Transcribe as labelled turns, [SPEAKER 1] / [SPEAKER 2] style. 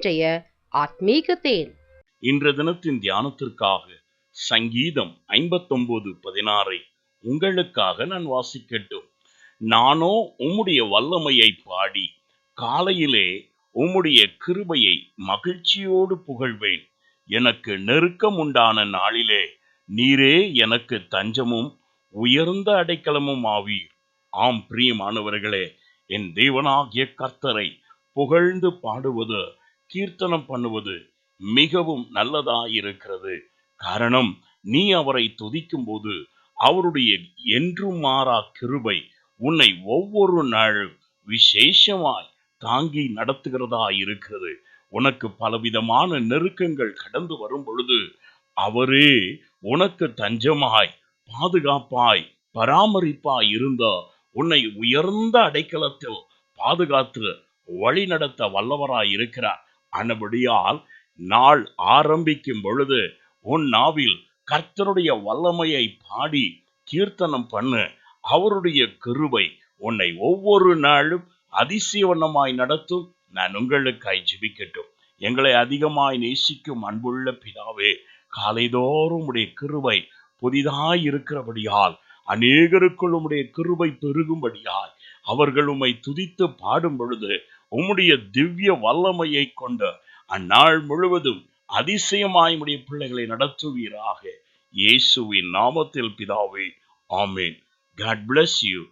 [SPEAKER 1] இன்றைய ஆத்மீக தேன்.
[SPEAKER 2] இன்றைய தினத்தின் தியானத்திற்காக சங்கீதம் 59:16 உங்களுக்காக நான் வாசிக்கட்டும். நானோ உம்முடைய வல்லமையை பாடி காலையிலே உம்முடைய கிருபையை மகிழ்ச்சியோடு புகழ்வேன். எனக்கு நெருக்கம் உண்டான நாளிலே நீரே எனக்கு தஞ்சமும் உயர்ந்த அடைக்கலமும் ஆவீர். ஆம் பிரியமானவர்களே, என் தேவனாகிய கர்த்தரை புகழ்ந்து பாடுவது, கீர்த்தனம் பண்ணுவது மிகவும் நல்லதாயிருக்கிறது. காரணம், நீ அவரை துதிக்கும் போது அவருடைய என்றும் மாறா கிருபை உன்னை ஒவ்வொரு நாளும் விசேஷமாய் தாங்கி நடத்துகிறதா இருக்கிறது. உனக்கு பலவிதமான நெருக்கங்கள் கடந்து வரும் பொழுது அவரே உனக்கு தஞ்சமாய், பாதுகாப்பாய், பராமரிப்பாய் இருந்த உன்னை உயர்ந்த அடைக்கலத்தில் பாதுகாத்து வழி நடத்த வல்லவராய் இருக்கிறார். ஆனபடியால் நாள் ஆரம்பிக்கும் பொழுது உன் நாவில் கர்த்தருடைய வல்லமையை பாடி கீர்த்தனம் பண்ணு. அவருடைய கிருபை உன்னை ஒவ்வொரு நாளும் அதிசயவண்ணமாய் நடத்தும். நான் உங்களுக்காய் ஜெபிக்கட்டும். எங்களை அதிகமாய் நேசிக்கும் அன்புள்ள பிதாவே, காலைதோறும் உடைய கிருபை புதிதாய் இருக்கிறபடியால் அநேகருக்குள் உம்முடைய கிருபை பெருகும்படியாய் அவர்கள் உம்மை துதித்து பாடும் பொழுது உம்முடைய திவ்ய வல்லமையை கொண்டு அந்நாள் முழுவதும் அதிசயமாய் உம்முடைய பிள்ளைகளை நடத்துவீராக. இயேசுவின் நாமத்தில் பிதாவே, ஆமென். God bless you.